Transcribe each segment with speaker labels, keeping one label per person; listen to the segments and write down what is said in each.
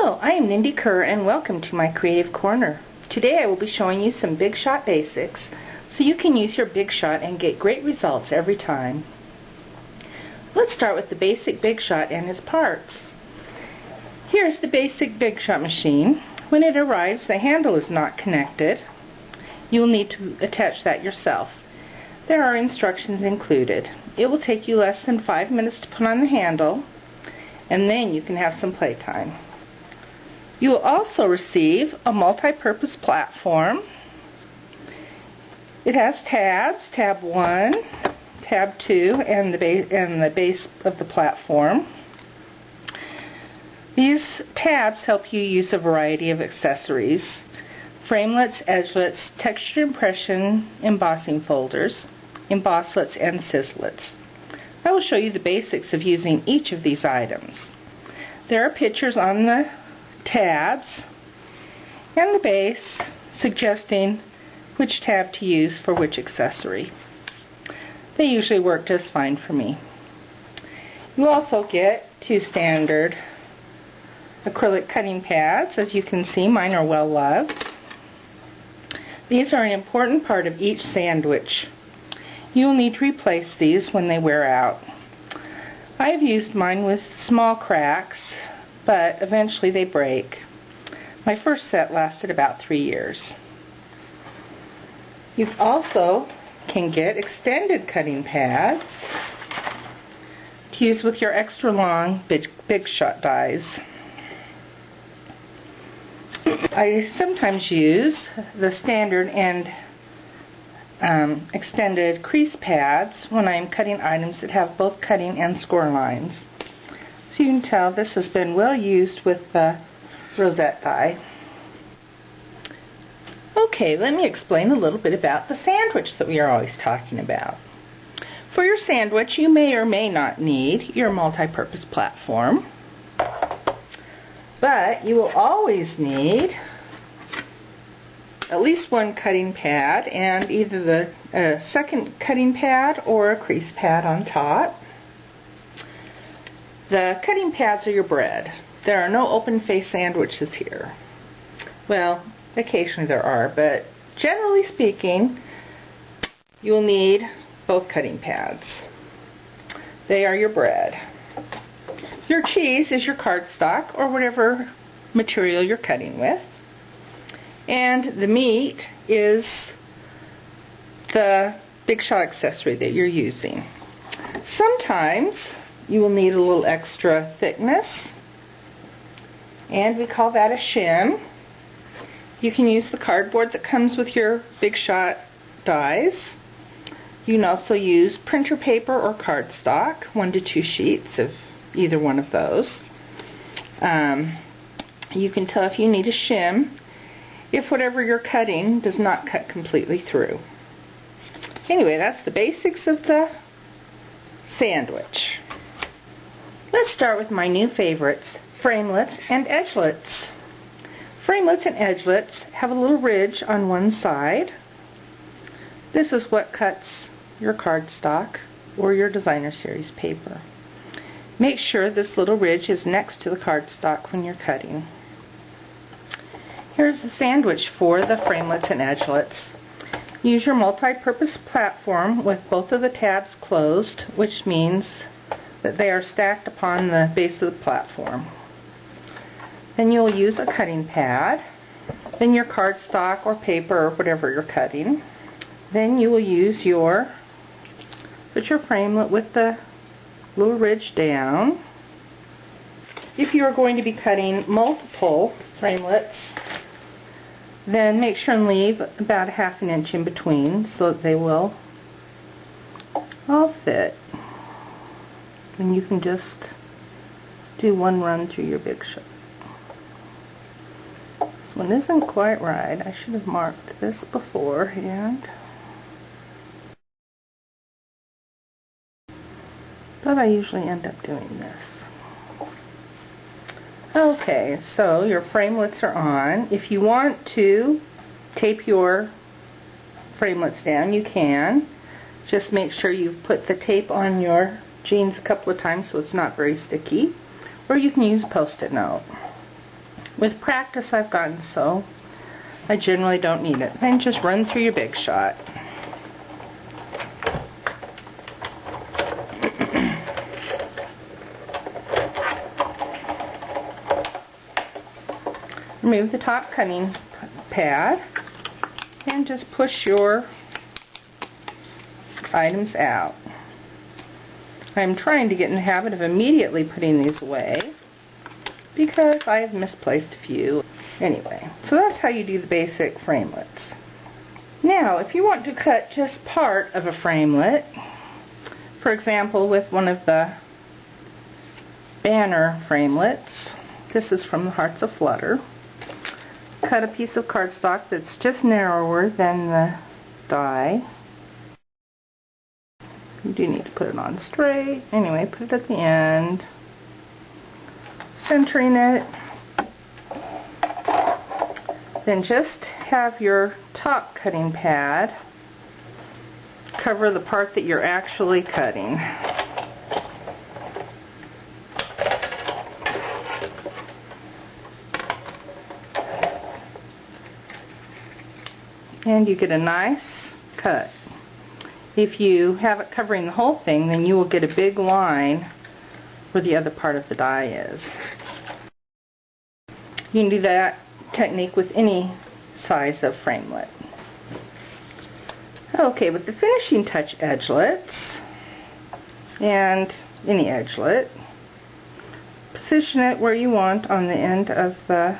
Speaker 1: Hello, I am Nindy Kerr and welcome to my Creative Corner. Today I will be showing you some Big Shot basics so you can use your Big Shot and get great results every time. Let's start with the basic Big Shot and its parts. Here's the basic Big Shot machine. When it arrives, the handle is not connected. You will need to attach that yourself. There are instructions included. It will take you less than 5 minutes to put on the handle, and then you can have some playtime. You will also receive a multi-purpose platform. It has tabs, tab 1, tab 2, and the base of the platform. These tabs help you use a variety of accessories: framelits, edgelets, texture impression, embossing folders, embosslets, and sizzlets. I will show you the basics of using each of these items. There are pictures on the tabs and the base suggesting which tab to use for which accessory. They usually work just fine for me. You also get 2 standard acrylic cutting pads. As you can see, mine are well loved. These are an important part of each sandwich. You will need to replace these when they wear out. I've used mine with small cracks, but eventually they break. My first set lasted about 3 years. You also can get extended cutting pads to use with your extra long Big Shot dies. I sometimes use the standard and extended crease pads when I'm cutting items that have both cutting and score lines. So you can tell this has been well used with the rosette die. Okay, let me explain a little bit about the sandwich that we are always talking about. For your sandwich, you may or may not need your multi-purpose platform, but you will always need at least one cutting pad and either the second cutting pad or a crease pad on top. The cutting pads are your bread. There are no open face sandwiches here. Well, occasionally there are, but generally speaking, you will need both cutting pads. They are your bread. Your cheese is your cardstock or whatever material you're cutting with. And the meat is the Big Shot accessory that you're using. Sometimes you will need a little extra thickness, and we call that a shim. You can use the cardboard that comes with your Big Shot dies. You can also use printer paper or cardstock, 1 to 2 sheets of either one of those. You can tell if you need a shim if whatever you're cutting does not cut completely through. Anyway, that's the basics of the sandwich. Let's start with my new favorites, framelits and edgelets. Framelits and edgelets have a little ridge on one side. This is what cuts your cardstock or your designer series paper. Make sure this little ridge is next to the cardstock when you're cutting. Here's the sandwich for the framelits and edgelets. Use your multi-purpose platform with both of the tabs closed, which means that they are stacked upon the base of the platform. Then you'll use a cutting pad, then your cardstock or paper or whatever you're cutting. Then you will use your framelit with the little ridge down. If you are going to be cutting multiple framelits, then make sure and leave about 1/2 inch in between so that they will all fit. And you can just do one run through your Big Shot. This one isn't quite right. I should have marked this beforehand. But I usually end up doing this. Okay, so your framelits are on. If you want to tape your framelits down, you can. Just make sure you've put the tape on your jeans a couple of times so it's not very sticky. Or you can use a Post-it note. With practice, I've gotten so I generally don't need it. And just run through your Big Shot. Remove the top cutting pad and just push your items out. I'm trying to get in the habit of immediately putting these away because I have misplaced a few. Anyway, so that's how you do the basic framelits. Now, if you want to cut just part of a framelit, for example, with one of the banner framelits, this is from the Hearts of Flutter, cut a piece of cardstock that's just narrower than the die. You do need to put it on straight. Anyway, put it at the end, centering it. Then just have your top cutting pad cover the part that you're actually cutting. And you get a nice cut. If you have it covering the whole thing, then you will get a big line where the other part of the die is. You can do that technique with any size of framelit. Okay, with the finishing touch edgelets, and any edgelet, position it where you want on the end of the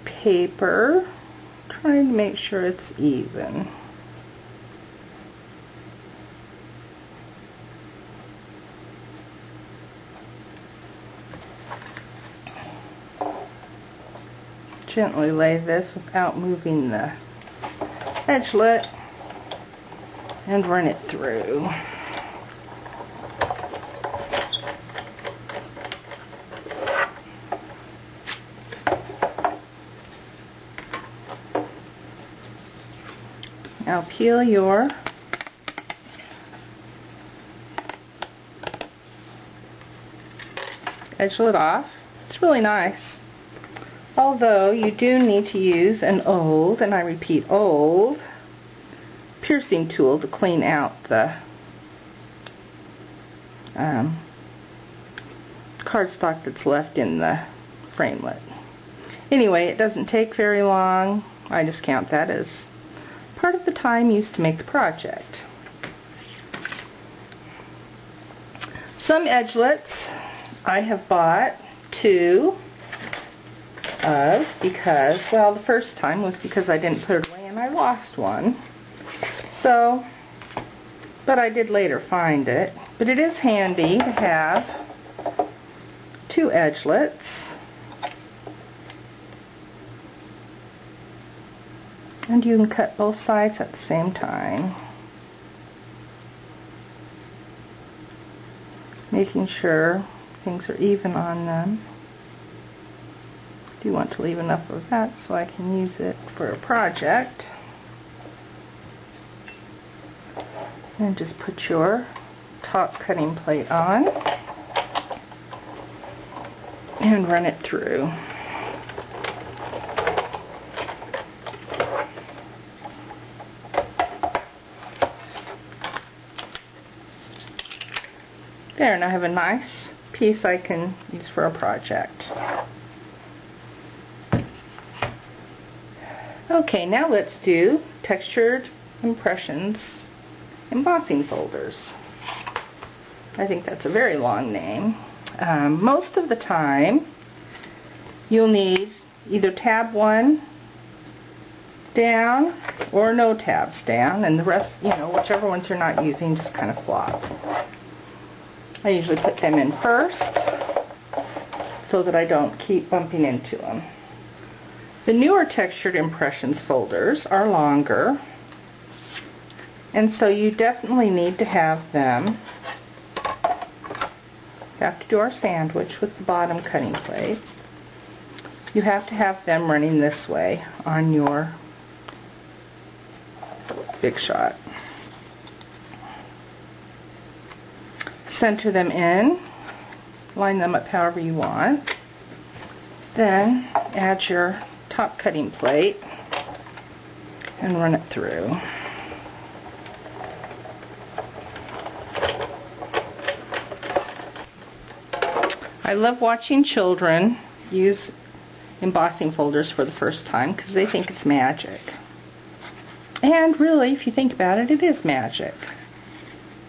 Speaker 1: paper, trying to make sure it's even. Gently lay this without moving the edgelet and run it through. Now peel your edgelet off. It's really nice. Although you do need to use an old, and I repeat old, piercing tool to clean out the cardstock that's left in the framelit. Anyway, it doesn't take very long. I just count that as part of the time used to make the project. Some edgelets I have bought two of because, well, the first time was because I didn't put it away and I lost one. So, but I did later find it. But it is handy to have two edgelets. And you can cut both sides at the same time, making sure things are even on them. Do you want to leave enough of that so I can use it for a project? And just put your top cutting plate on and run it through. There, and I have a nice piece I can use for a project. Okay, now let's do Textured Impressions embossing folders. I think that's a very long name. Most of the time you'll need either tab 1 down or no tabs down, and the rest, you know, whichever ones you're not using, just kind of flop. I usually put them in first so that I don't keep bumping into them. The newer Textured Impressions folders are longer, and so you definitely need to have them. We have to do our sandwich with the bottom cutting plate. You have to have them running this way on your Big Shot. Center them in, line them up however you want, Then add your top cutting plate and run it through. I love watching children use embossing folders for the first time because they think it's magic. And really, if you think about it, it is magic.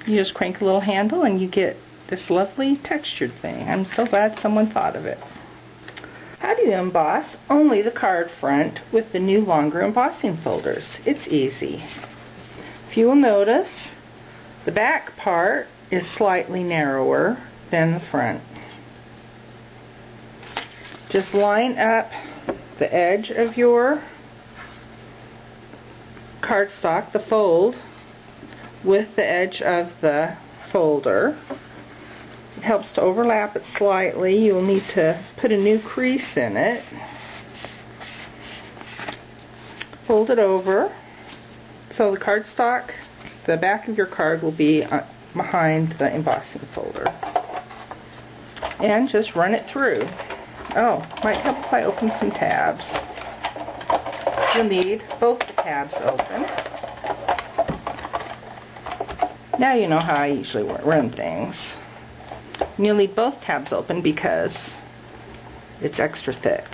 Speaker 1: You just crank a little handle and you get this lovely textured thing. I'm so glad someone thought of it. How do you emboss only the card front with the new longer embossing folders? It's easy. If you will notice, the back part is slightly narrower than the front. Just line up the edge of your cardstock, the fold, with the edge of the folder. It helps to overlap it slightly. You will need to put a new crease in it. Fold it over so the cardstock, the back of your card will be behind the embossing folder. And just run it through. Oh, might help if I open some tabs. You'll need both the tabs open. Now you know how I usually run things. And you'll need both tabs open because it's extra thick.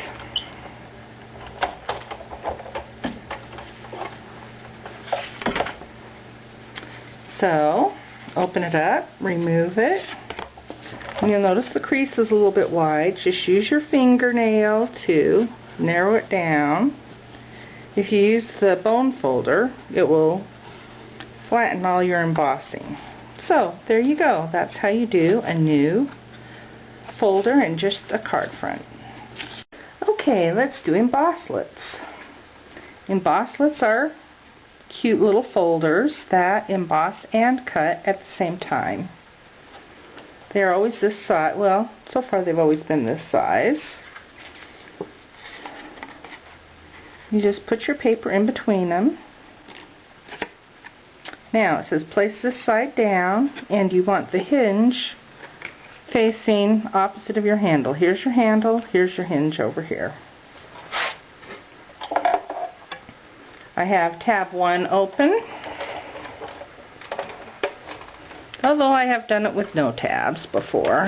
Speaker 1: So, open it up, remove it. And you'll notice the crease is a little bit wide. Just use your fingernail to narrow it down. If you use the bone folder, it will flatten all your embossing. So, there you go. That's how you do a new folder and just a card front. Okay, let's do embosslets. Embosslets are cute little folders that emboss and cut at the same time. They're always this size. Well, so far they've always been this size. You just put your paper in between them. Now it says place this side down, and you want the hinge facing opposite of your handle. Here's your handle, here's your hinge over here. I have tab 1 open, although I have done it with no tabs before.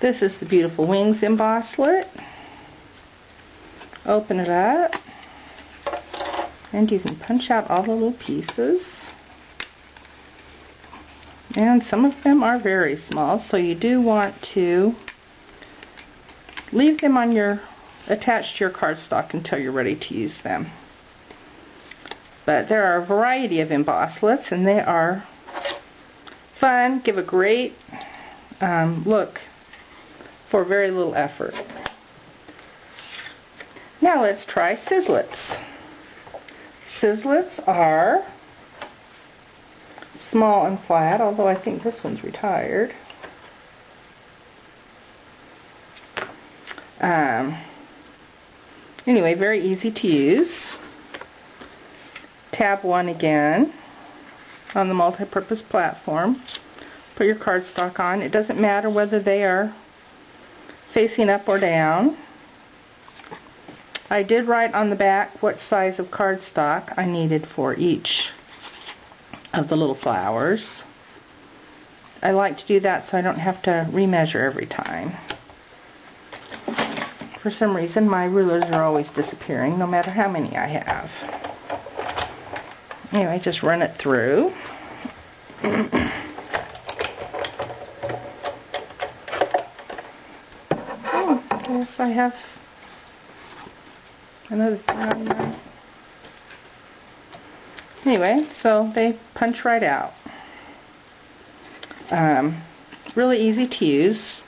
Speaker 1: This is the Beautiful Wings embosslet. Open it up, and you can punch out all the little pieces. And some of them are very small, so you do want to leave them on your attached to your cardstock until you're ready to use them. But there are a variety of embosslets, and they are fun, give a great look for very little effort. Now let's try Sizzlets. Sizzlets are small and flat, although I think this one's retired. Anyway, very easy to use. Tab 1 again on the multi-purpose platform. Put your cardstock on. It doesn't matter whether they are facing up or down. I did write on the back what size of cardstock I needed for each of the little flowers. I like to do that so I don't have to remeasure every time. For some reason my rulers are always disappearing no matter how many I have. Anyway, just run it through. Oh, yes, I have another thing on there. Anyway, so they punch right out. Really easy to use.